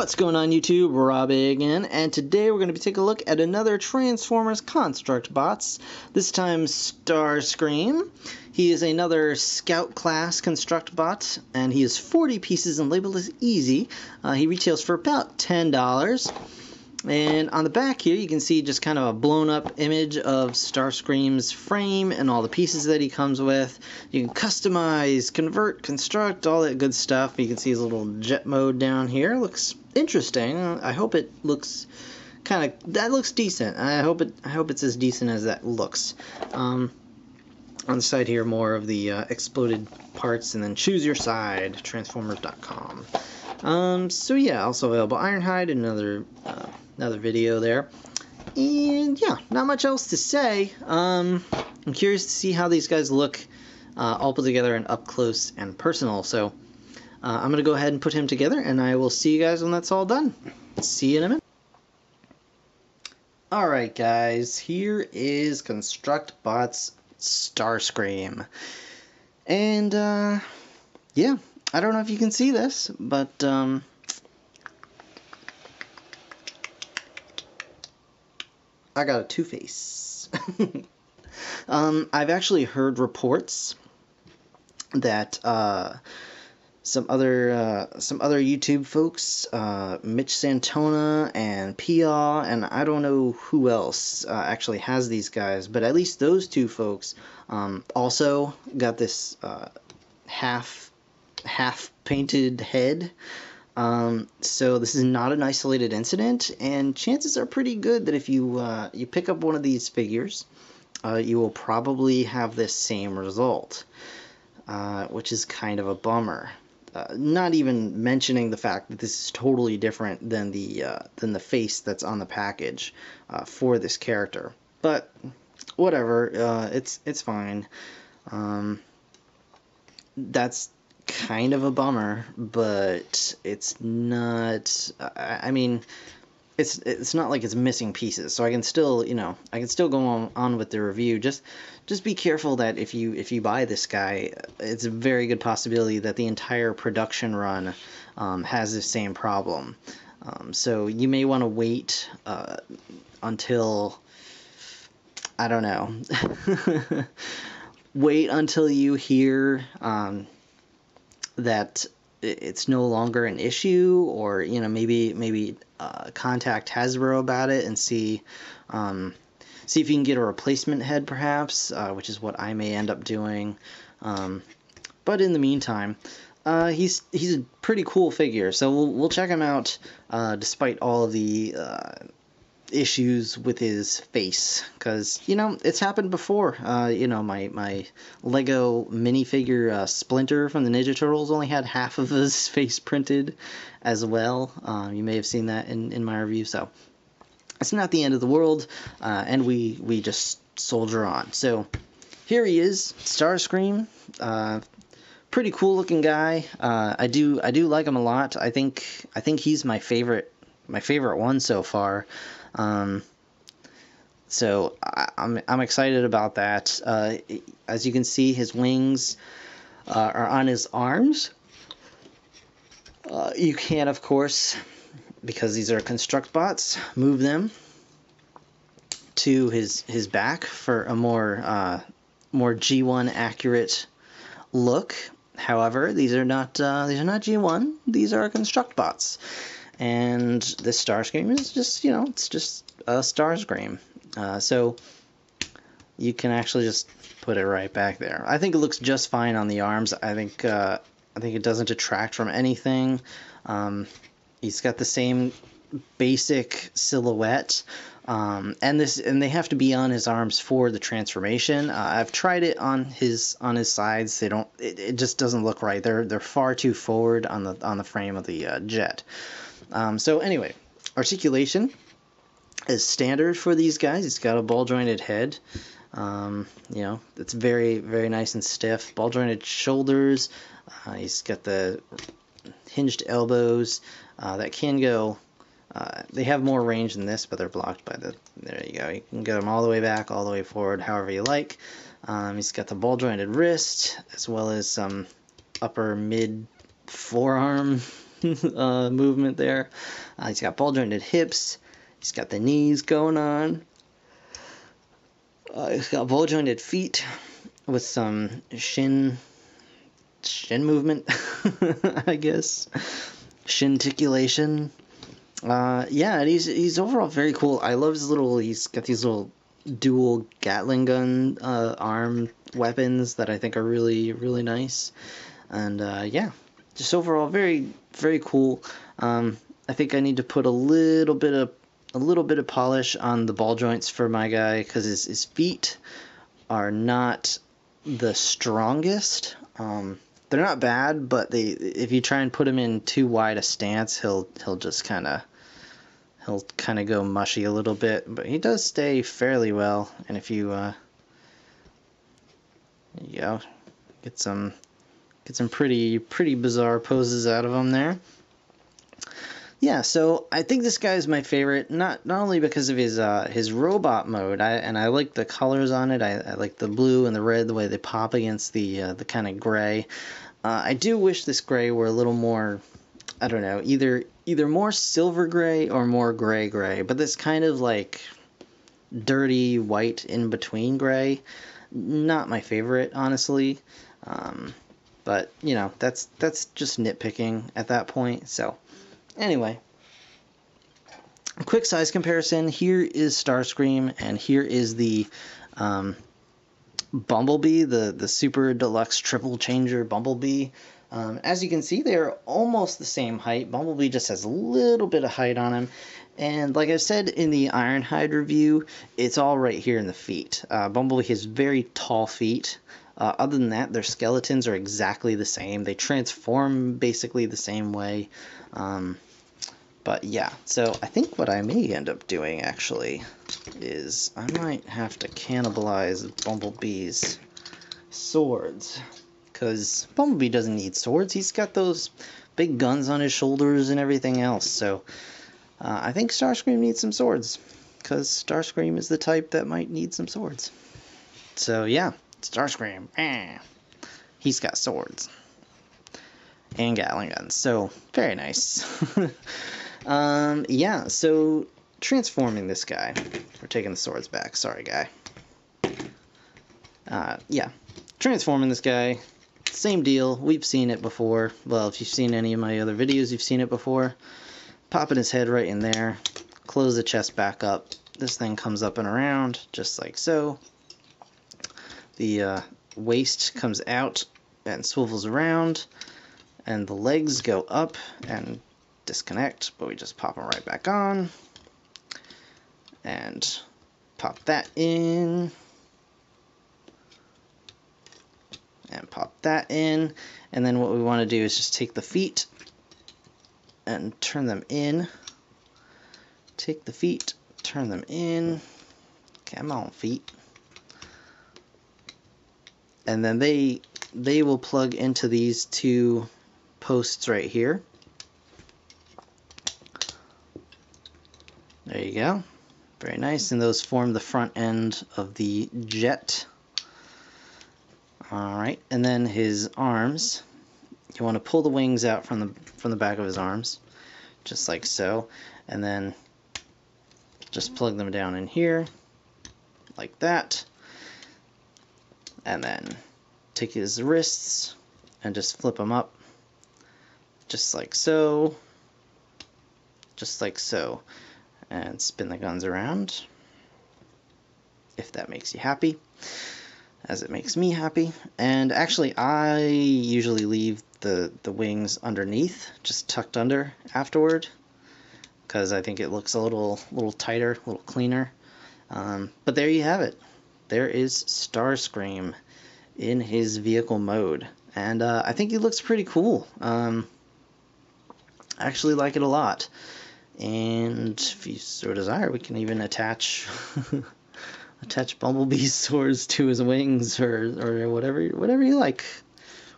What's going on YouTube? Robbie again, and today we're going to be taking a look at another Transformers Construct Bots, this time Starscream. He is another Scout class Construct Bot, and he is 40 pieces and labeled as easy. He retails for about $10. And on the back here you can see just kind of a blown up image of Starscream's frame and all the pieces that he comes with. You can customize, convert, construct, all that good stuff. You can see his little jet mode down here. Looks interesting. I hope it looks that looks decent. I hope it's as decent as that looks. On the side here, more of the exploded parts, and then choose your side, transformers.com. So yeah, also available Ironhide, another video there. And yeah, not much else to say. I'm curious to see how these guys look all put together and up close and personal. So I'm going to go ahead and put him together, and I will see you guys when that's all done. See you in a minute. Alright guys, here is ConstructBot's Starscream. And yeah, I don't know if you can see this, but I got a two-face. I've actually heard reports that some other YouTube folks, Mitch Santona and Pia, and I don't know who else actually has these guys, but at least those two folks also got this half painted head. So this is not an isolated incident, and chances are pretty good that if you pick up one of these figures, you will probably have this same result, which is kind of a bummer. Not even mentioning the fact that this is totally different than the face that's on the package for this character. But whatever, it's fine. That's kind of a bummer, but it's not. I mean, it's not like it's missing pieces, so I can still, I can still go on with the review. Just be careful that if you buy this guy, it's a very good possibility that the entire production run has the same problem. So you may want to wait until, I don't know, wait until you hear that it's no longer an issue, or maybe contact Hasbro about it and see if you can get a replacement head, perhaps, which is what I may end up doing. But in the meantime, he's a pretty cool figure, so we'll check him out despite all of the issues with his face, because it's happened before. My Lego minifigure Splinter from the Ninja Turtles only had half of his face printed as well. You may have seen that in my review, so it's not the end of the world, and we just soldier on. So here he is, Starscream. Pretty cool looking guy. I do like him a lot. I think he's my favorite one so far. So I'm excited about that. As you can see, his wings are on his arms. You can, of course, because these are construct bots, move them to his back for a more G1 accurate look. However, these are not G1. These are construct bots. And this Starscream is just, it's just a Starscream. So you can actually just put it right back there. I think it looks just fine on the arms. I think it doesn't detract from anything. He's got the same basic silhouette, and they have to be on his arms for the transformation. I've tried it on his sides. It just doesn't look right. They're far too forward on the frame of the jet. So anyway, articulation is standard for these guys. He's got a ball jointed head. It's very, very nice and stiff. Ball jointed shoulders. He's got the hinged elbows that can go. They have more range than this, but they're blocked by there you go. You can get them all the way back, all the way forward, however you like. He's got the ball jointed wrist, as well as some upper mid forearm movement there. He's got ball jointed hips. He's got the knees going on. He's got ball jointed feet with some shin movement, I guess. Shinticulation. Yeah, and he's overall very cool. I love his little. He's got these little dual Gatling gun arm weapons that I think are really nice. And yeah, just overall very cool. I think I need to put a little bit of polish on the ball joints for my guy, because his feet are not the strongest. They're not bad, but if you try and put him in too wide a stance, he'll just kind of go mushy a little bit. But he does stay fairly well, and if you get some pretty bizarre poses out of him there. Yeah, so I think this guy is my favorite, not only because of his robot mode. I like the colors on it. I like the blue and the red, the way they pop against the kind of gray. I do wish this gray were a little more, I don't know, either more silver gray or more gray, but this kind of like dirty white in between gray, not my favorite, honestly. But you know, that's just nitpicking at that point. So anyway, a quick size comparison. Here is Starscream, and here is the Bumblebee, the Super Deluxe Triple Changer Bumblebee. As you can see, they're almost the same height. Bumblebee just has a little bit of height on him. And like I said in the Ironhide review, it's all right here in the feet. Bumblebee has very tall feet. Other than that, their skeletons are exactly the same. They transform basically the same way. But yeah, so I think what I may end up doing, actually, is I might have to cannibalize Bumblebee's swords. Because Bumblebee doesn't need swords. He's got those big guns on his shoulders and everything else. So I think Starscream needs some swords. Because Starscream is the type that might need some swords. So yeah, Starscream. He's got swords. And Gatling guns. So, very nice. Yeah, so transforming this guy. We're taking the swords back. Sorry, guy. Yeah, transforming this guy. Same deal. We've seen it before. Well, if you've seen any of my other videos, you've seen it before. Popping his head right in there. Close the chest back up. This thing comes up and around, just like so. The waist comes out and swivels around. And the legs go up and disconnect, but we just pop them right back on. And pop that in. And pop that in. And then what we want to do is just take the feet and turn them in. Take the feet, turn them in. Come on, feet. And then they will plug into these two posts right here. There you go. Very nice. And those form the front end of the jet. Alright, and then his arms. You want to pull the wings out from the back of his arms, just like so. And then just plug them down in here, like that. And then take his wrists and just flip them up. Just like so. Just like so. And spin the guns around. If that makes you happy. As it makes me happy. And actually, I usually leave the wings underneath, just tucked under afterward. Because I think it looks a little tighter, a little cleaner. But there you have it. There is Starscream in his vehicle mode. And I think he looks pretty cool. I actually like it a lot. And if you so desire, we can even attach Bumblebee's swords to his wings, or whatever you like.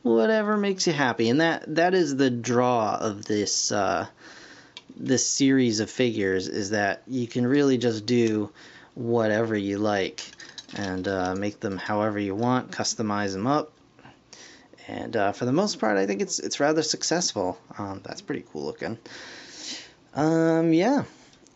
Whatever makes you happy. And that is the draw of this this series of figures, is that you can really just do whatever you like and make them however you want, customize them up. And for the most part, I think it's rather successful. That's pretty cool looking. Yeah.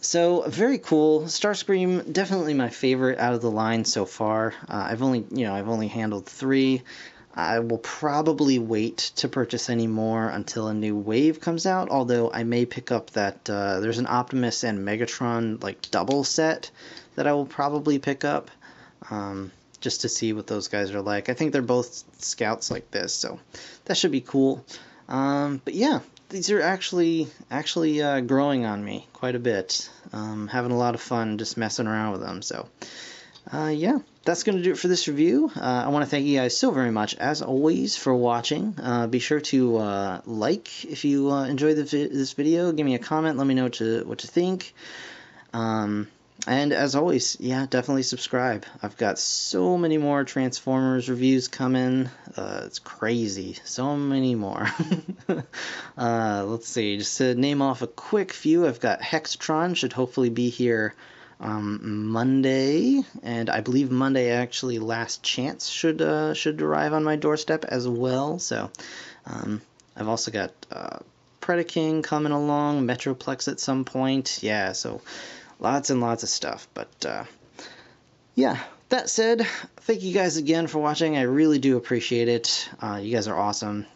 So very cool. Starscream, definitely my favorite out of the line so far. I've only handled 3. I will probably wait to purchase any more until a new wave comes out, although I may pick up that there's an Optimus and Megatron like double set that I will probably pick up, just to see what those guys are like. I think they're both scouts like this, so that should be cool. But yeah, these are actually growing on me quite a bit. Having a lot of fun just messing around with them, so yeah, that's going to do it for this review. I want to thank you guys so very much, as always, for watching. Be sure to like if you enjoyed this video. Give me a comment. Let me know what you think. And as always, yeah, definitely subscribe. I've got so many more Transformers reviews coming. It's crazy. So many more. Let's see. Just to name off a quick few, I've got Hextron. Should hopefully be here Monday, and I believe Monday actually Last Chance should arrive on my doorstep as well. So I've also got Predaking coming along, Metroplex at some point. Yeah, so lots and lots of stuff. But yeah, that said, thank you guys again for watching. I really do appreciate it. You guys are awesome,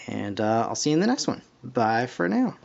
and I'll see you in the next one. Bye for now.